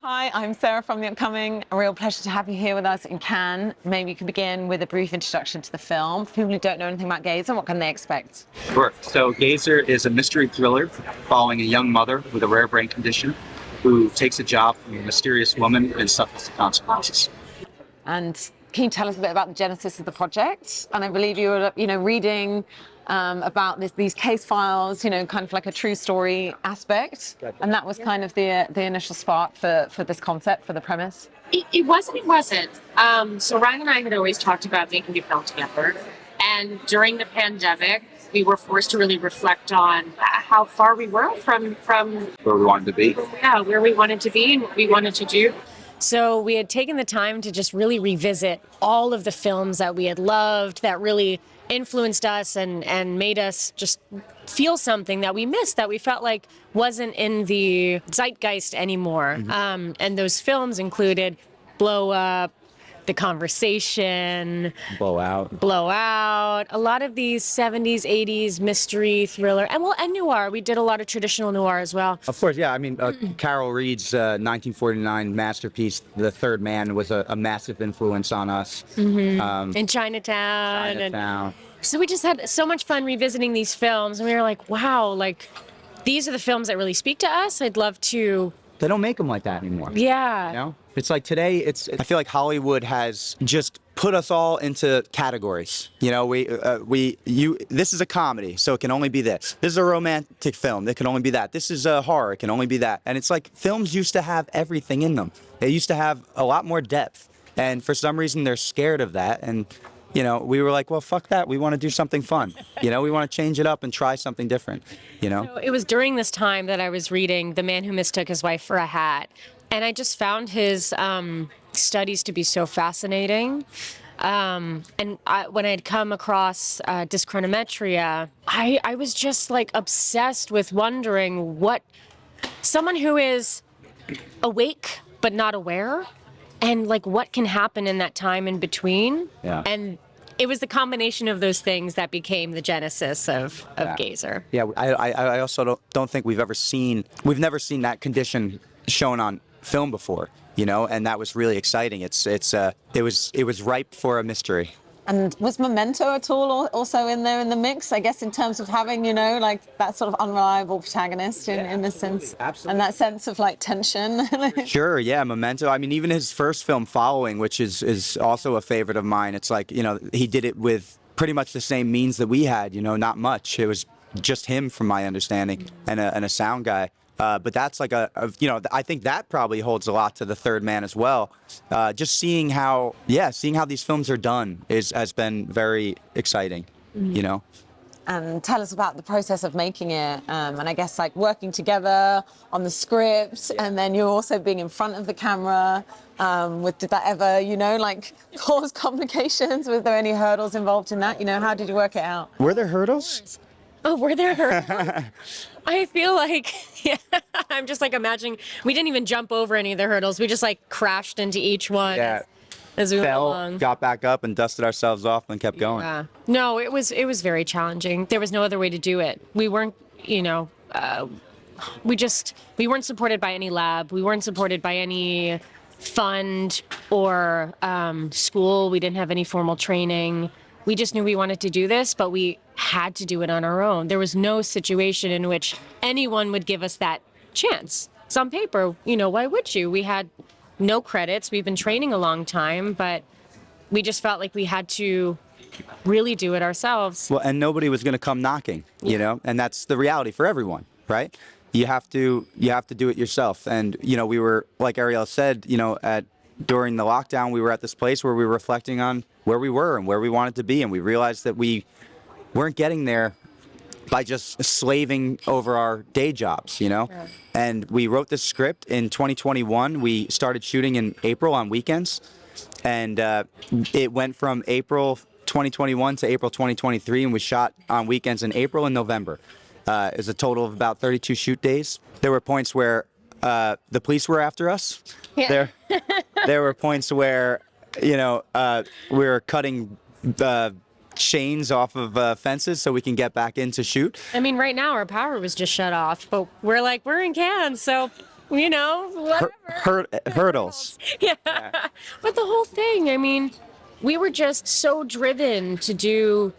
Hi, I'm Sarah from The Upcoming. A real pleasure to have you here with us in Cannes. Maybe you can begin with a brief introduction to the film. For people who don't know anything about Gazer, what can they expect? Sure. So Gazer is a mystery thriller following a young mother with a rare brain condition who takes a job from a mysterious woman and suffers the consequences. And can you tell us a bit about the genesis of the project? And I believe you were, reading about these case files, kind of like a true story aspect. And that was kind of the initial spark for this concept, for the premise. It wasn't. So Ryan and I had always talked about making a film together. And during the pandemic, we were forced to really reflect on how far we were from Where we wanted to be. yeah, where we wanted to be and what we wanted to do. So we had taken the time to just really revisit all of the films that we had loved, that really influenced us and made us just feel something that we missed, that we felt like wasn't in the zeitgeist anymore. Mm-hmm. And those films included Blow Up, The Conversation, Blowout, a lot of these 70s, 80s mystery thriller, and noir. We did a lot of traditional noir as well. Of course, yeah. I mean, Carol Reed's 1949 masterpiece, The Third Man, was a massive influence on us. In Chinatown. So we just had so much fun revisiting these films, and we were like, wow, like these are the films that really speak to us. I'd love to. They don't make them like that anymore. Yeah. You know? It's like today, I feel like Hollywood has just put us all into categories. You know, this is a comedy, so it can only be this. This is a romantic film, it can only be that. This is a horror, it can only be that. And it's like films used to have everything in them. They used to have a lot more depth. And for some reason, they're scared of that. And, we were like, well, fuck that. We want to do something fun. We want to change it up and try something different, So it was during this time that I was reading The Man Who Mistook His Wife for a Hat. And I just found his studies to be so fascinating. When I had come across dyschronometria, I was just like obsessed with wondering what someone who is awake but not aware, and like what can happen in that time in between. Yeah. And it was the combination of those things that became the genesis of Gazer. Yeah, I also don't think we've never seen that condition shown on film before, and that was really exciting. It was ripe for a mystery. And was Memento at all also in there in the mix? I guess in terms of having, like that sort of unreliable protagonist in the sense, absolutely. And that sense of like tension. Sure, yeah, Memento. I mean, even his first film, Following, which is also a favorite of mine. It's like, he did it with pretty much the same means that we had. Not much. It was just him, from my understanding, and a sound guy. But that's like I think that probably holds a lot to The Third Man as well. Just seeing how these films are done has been very exciting, And tell us about the process of making it, and I guess like working together on the script, and then you also being in front of the camera. Did that ever, like cause complications? Was there any hurdles involved in that? How did you work it out? Were there hurdles? Oh, were there hurdles? I feel like, I'm just like imagining, we didn't even jump over any of the hurdles. We just like crashed into each one as we went along. Got back up and dusted ourselves off and kept going. Yeah. No, it was very challenging. There was no other way to do it. We weren't, we weren't supported by any lab. We weren't supported by any fund or school. We didn't have any formal training. We just knew we wanted to do this, but we had to do it on our own. There was no situation in which anyone would give us that chance. It's on paper, why would you? We had no credits. We've been training a long time, but we just felt like we had to really do it ourselves. Well, and nobody was going to come knocking, and that's the reality for everyone, right? You have to do it yourself. And, we were, like Ariella said, during the lockdown, we were at this place where we were reflecting on where we were and where we wanted to be. And we realized that we weren't getting there by just slaving over our day jobs, Yeah. And we wrote this script in 2021. We started shooting in April on weekends. And it went from April 2021 to April 2023. And we shot on weekends in April and November. It was a total of about 32 shoot days. There were points where the police were after us. Yeah. There were points where, we were cutting chains off of fences so we can get back in to shoot. I mean, right now our power was just shut off, but we're in Cannes, so you know, whatever. Hurdles. Yeah. But the whole thing, I mean, we were just so driven to do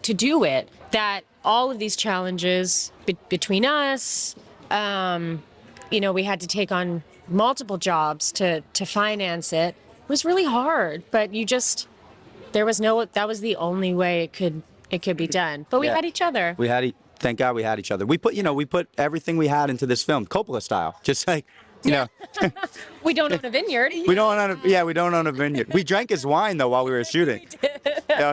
it that all of these challenges between us, we had to take on multiple jobs to finance it. It was really hard, but that was the only way it could be done. But we Yeah. had each other. Thank God we had each other. We put everything we had into this film, Coppola style, just like, We don't own a vineyard. we don't own a vineyard. We drank his wine though while we were shooting.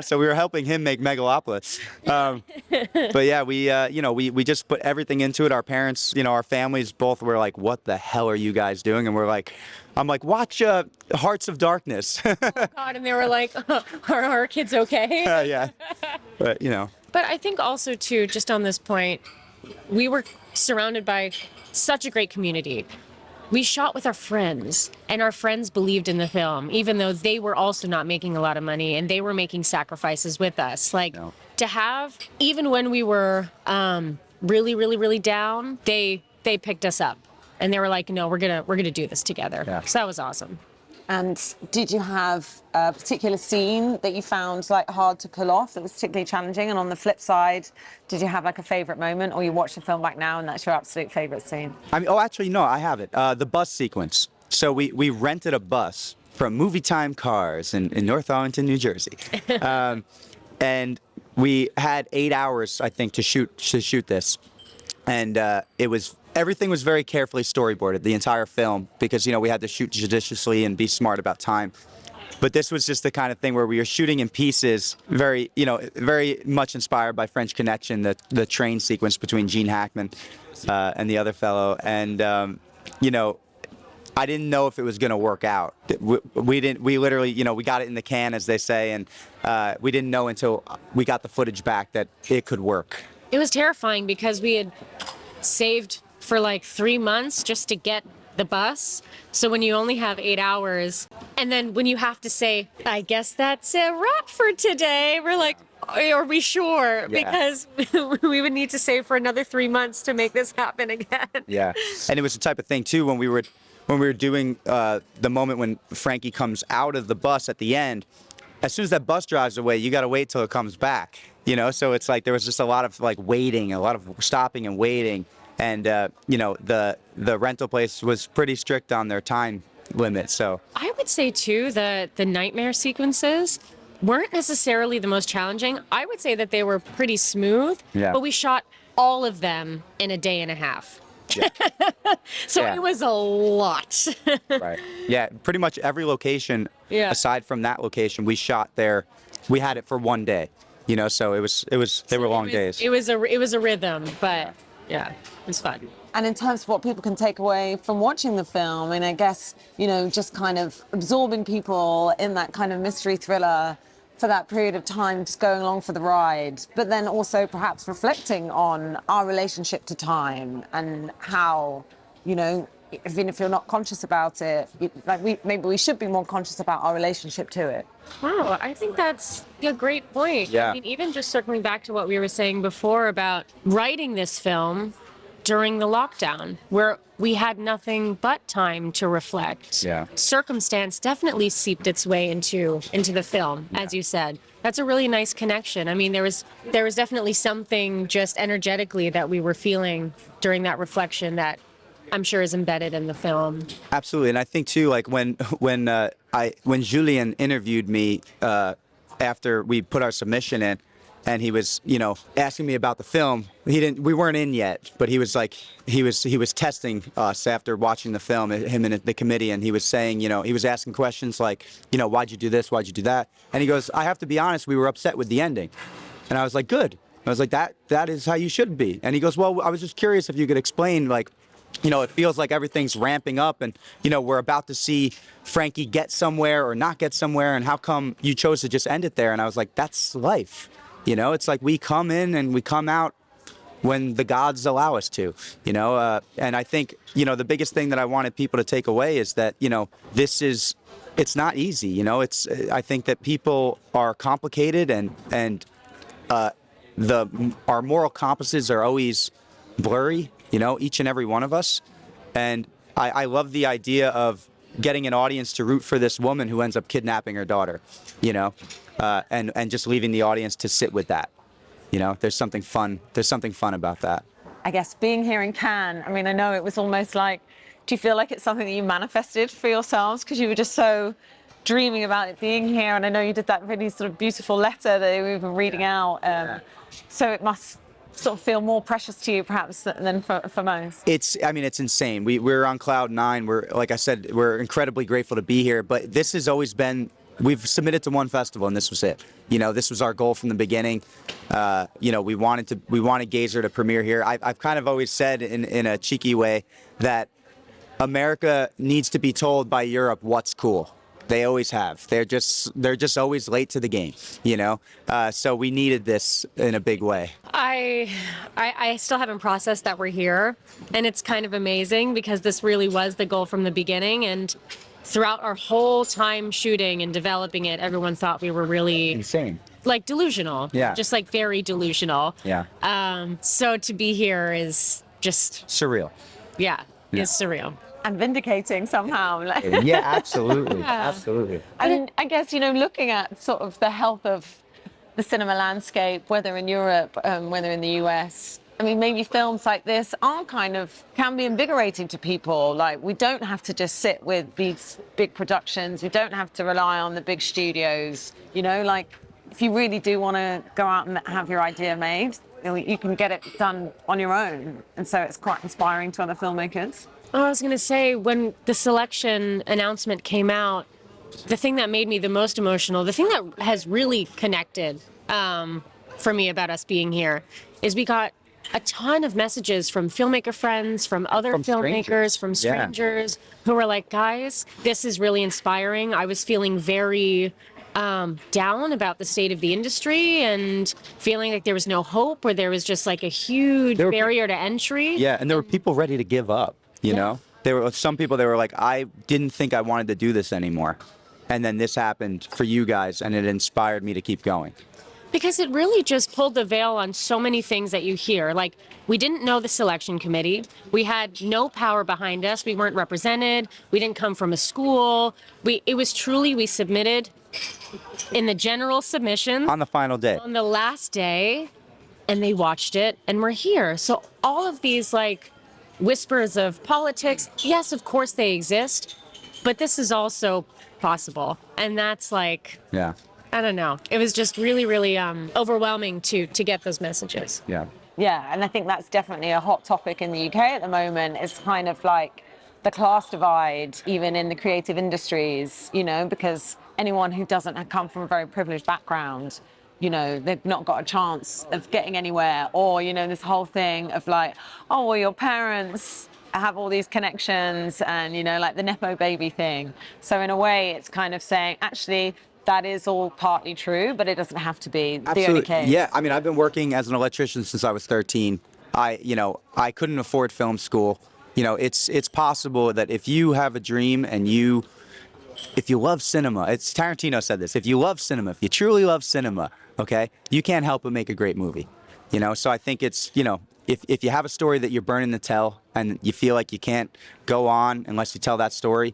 So we were helping him make Megalopolis. But yeah, we just put everything into it. Our parents, our families both were like, "What the hell are you guys doing?" And I'm like, "Watch Hearts of Darkness." God, and they were like, "Are our kids okay?" Yeah, but But I think also too, just on this point, we were surrounded by such a great community. We shot with our friends, and our friends believed in the film, even though they were also not making a lot of money and they were making sacrifices with us. To have, even when we were really, really, really down, they picked us up, and they were like, "No, we're gonna do this together." Yeah. So that was awesome. And did you have a particular scene that you found like hard to pull off that was particularly challenging? And on the flip side, did you have like a favorite moment, or you watch the film back now and that's your absolute favorite scene? Actually, no, I have it. The bus sequence. So we rented a bus from Movie Time Cars in North Arlington, New Jersey, and we had 8 hours, I think, to shoot this, and everything was very carefully storyboarded, the entire film, because we had to shoot judiciously and be smart about time. But this was just the kind of thing where we were shooting in pieces, very much inspired by French Connection, the train sequence between Gene Hackman and the other fellow, and I didn't know if it was going to work out. We literally, we got it in the can, as they say, and we didn't know until we got the footage back that it could work. It was terrifying because we had saved for like 3 months just to get the bus. So when you only have 8 hours, and then when you have to say, "I guess that's a wrap for today," we're like, "Are we sure?" Yeah. Because we would need to save for another 3 months to make this happen again. Yeah, and it was the type of thing too when we were doing the moment when Frankie comes out of the bus at the end. As soon as that bus drives away, you got to wait till it comes back. So it's like there was just a lot of like waiting, a lot of stopping and waiting. And the rental place was pretty strict on their time limit. So I would say too that the nightmare sequences weren't necessarily the most challenging. I would say that they were pretty smooth, Yeah. but we shot all of them in a day and a half. Yeah. So Yeah. it was a lot. Right. Yeah, pretty much every location, Yeah. aside from that location, we shot there. We had it for one day. So they were long days. It was a rhythm, but yeah, it was fun. And in terms of what people can take away from watching the film, and I guess, just kind of absorbing people in that kind of mystery thriller for that period of time, just going along for the ride, but then also perhaps reflecting on our relationship to time and how, even if you're not conscious about it, maybe we should be more conscious about our relationship to it. Wow, I think that's a great point. Yeah. I mean, even just circling back to what we were saying before about writing this film during the lockdown, where we had nothing but time to reflect. Yeah. Circumstance definitely seeped its way into the film, as you said. That's a really nice connection. I mean, there was definitely something just energetically that we were feeling during that reflection that I'm sure is embedded in the film. Absolutely, and I think too, like when Julien interviewed me after we put our submission in, and he was asking me about the film. We weren't in yet, but he was testing us after watching the film, him and the committee, and he was saying, he was asking questions like, why'd you do this, why'd you do that, and he goes, I have to be honest, we were upset with the ending, and I was like, good. I was like, that is how you should be, and he goes, well, I was just curious if you could explain, like, it feels like everything's ramping up and, we're about to see Frankie get somewhere or not get somewhere. And how come you chose to just end it there? And I was like, that's life. It's like we come in and we come out when the gods allow us to, and I think, the biggest thing that I wanted people to take away is that, it's not easy. I think that people are complicated and our moral compasses are always blurry. Each and every one of us. And I love the idea of getting an audience to root for this woman who ends up kidnapping her daughter, you know, and just leaving the audience to sit with that. You know, there's something fun about that. I guess being here in Cannes, I mean, I know it was almost like, do you feel like it's something that you manifested for yourselves because you were just so dreaming about it being here? And I know you did that really sort of beautiful letter that we've been reading out. So it must sort of feel more precious to you perhaps than for most. It's insane. We're on cloud nine. Like I said, we're incredibly grateful to be here, but this has always been, we've submitted to one festival and this was it. You know, this was our goal from the beginning. You know, we wanted Gazer to premiere here. I've kind of always said in a cheeky way that America needs to be told by Europe what's cool. They always have. They're just always late to the game, you know? So we needed this in a big way. I still haven't processed that we're here, and it's kind of amazing because this really was the goal from the beginning, and throughout our whole time shooting and developing it, everyone thought we were really Insane. like delusional. Yeah. Just like very delusional. Yeah. So to be here is just Surreal. yeah. Is surreal. And vindicating somehow. Yeah, absolutely. Absolutely. I mean, I guess, you know, looking at sort of the health of the cinema landscape, whether in Europe, whether in the US, I mean, maybe films like this can be invigorating to people. Like, we don't have to just sit with these big productions. We don't have to rely on the big studios. You know, like, if you really do want to go out and have your idea made, you can get it done on your own. And so it's quite inspiring to other filmmakers. I was going to say, when the selection announcement came out, the thing that made me the most emotional, the thing that has really connected for me about us being here, is we got a ton of messages from filmmaker friends, from other filmmakers, from strangers, who were like, guys, this is really inspiring. I was feeling very down about the state of the industry and feeling like there was no hope, or there was just like a huge barrier to entry. Yeah, and there were people ready to give up. You know, there were some people that were like, I didn't think I wanted to do this anymore. And then this happened for you guys, and it inspired me to keep going. Because it really just pulled the veil on so many things that you hear. Like, we didn't know the selection committee. We had no power behind us. We weren't represented. We didn't come from a school. It was truly, we submitted in the general submissions. On the final day. On the last day, and they watched it, and we're here. So all of these, like, whispers of politics, yes, of course they exist, but this is also possible. And that's like, Yeah. I don't know. It was just really, really overwhelming to get those messages. Yeah. Yeah, and I think that's definitely a hot topic in the UK at the moment. It's kind of like the class divide, even in the creative industries, you know, because anyone who doesn't come from a very privileged background, you know, they've not got a chance of getting anywhere. Or, you know, this whole thing of like, oh, well, your parents have all these connections and, you know, like the Nepo baby thing. So in a way, it's kind of saying, actually, that is all partly true, but it doesn't have to be the only case. Yeah, I mean, I've been working as an electrician since I was 13. I couldn't afford film school. You know, it's possible that if you have a dream and if you love cinema, it's Tarantino said this, if you love cinema, if you truly love cinema, okay, you can't help but make a great movie. You know, so I think it's, you know, if you have a story that you're burning to tell and you feel like you can't go on unless you tell that story,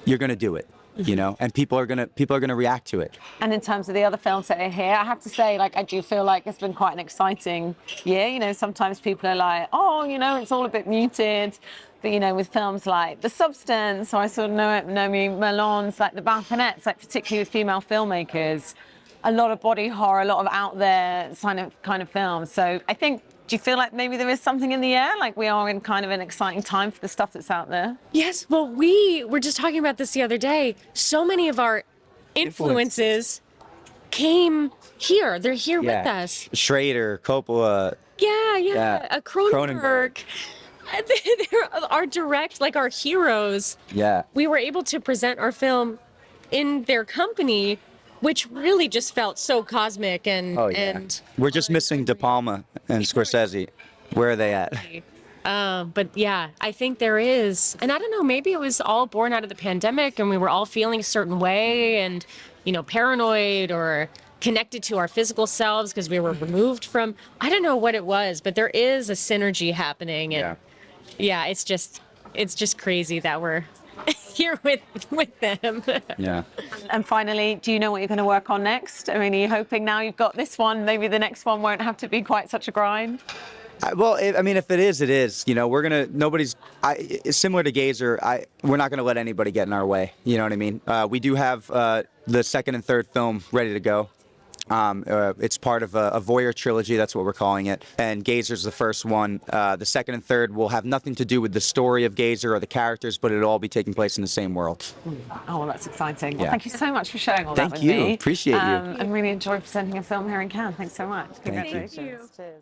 you're going to do it. You know, and people are gonna react to it. And in terms of the other films that are here, I have to say, like, I do feel like it's been quite an exciting year. You know, sometimes people are like, oh, you know, it's all a bit muted. But, you know, with films like The Substance, or I sort of know Nomi Merlon's, like The Balconettes, like particularly with female filmmakers, a lot of body horror, a lot of out there kind of films. So I think, do you feel like maybe there is something in the air? Like we are in kind of an exciting time for the stuff that's out there? Yes, well, we were just talking about this the other day. So many of our influences came here. They're here with us. Schrader, Coppola. Yeah. Cronenberg. They're our direct, like our heroes. Yeah. We were able to present our film in their company, which really just felt so cosmic and We're just missing De Palma and Scorsese. Where are they at? But yeah, I think there is, and I don't know, maybe it was all born out of the pandemic and we were all feeling a certain way and, you know, paranoid or connected to our physical selves because we were removed from, I don't know what it was, but there is a synergy happening. And yeah, it's just, it's just crazy that we're here with them. Yeah. And finally, do you know what you're going to work on next? I mean, are you hoping now you've got this one, maybe the next one won't have to be quite such a grind? Well, I mean, if it is, it is. You know, it's similar to Gazer. We're not gonna let anybody get in our way. You know what I mean? We do have the second and third film ready to go. It's part of a voyeur trilogy. That's what we're calling it. And Gazer's the first one. The second and third will have nothing to do with the story of Gazer or the characters, but it'll all be taking place in the same world. Oh, well, that's exciting. Well, Yeah. thank you so much for sharing all that Thank with you. me. Appreciate you. And really enjoyed presenting a film here in Cannes. Thanks so much. you. Congratulations. Cheers.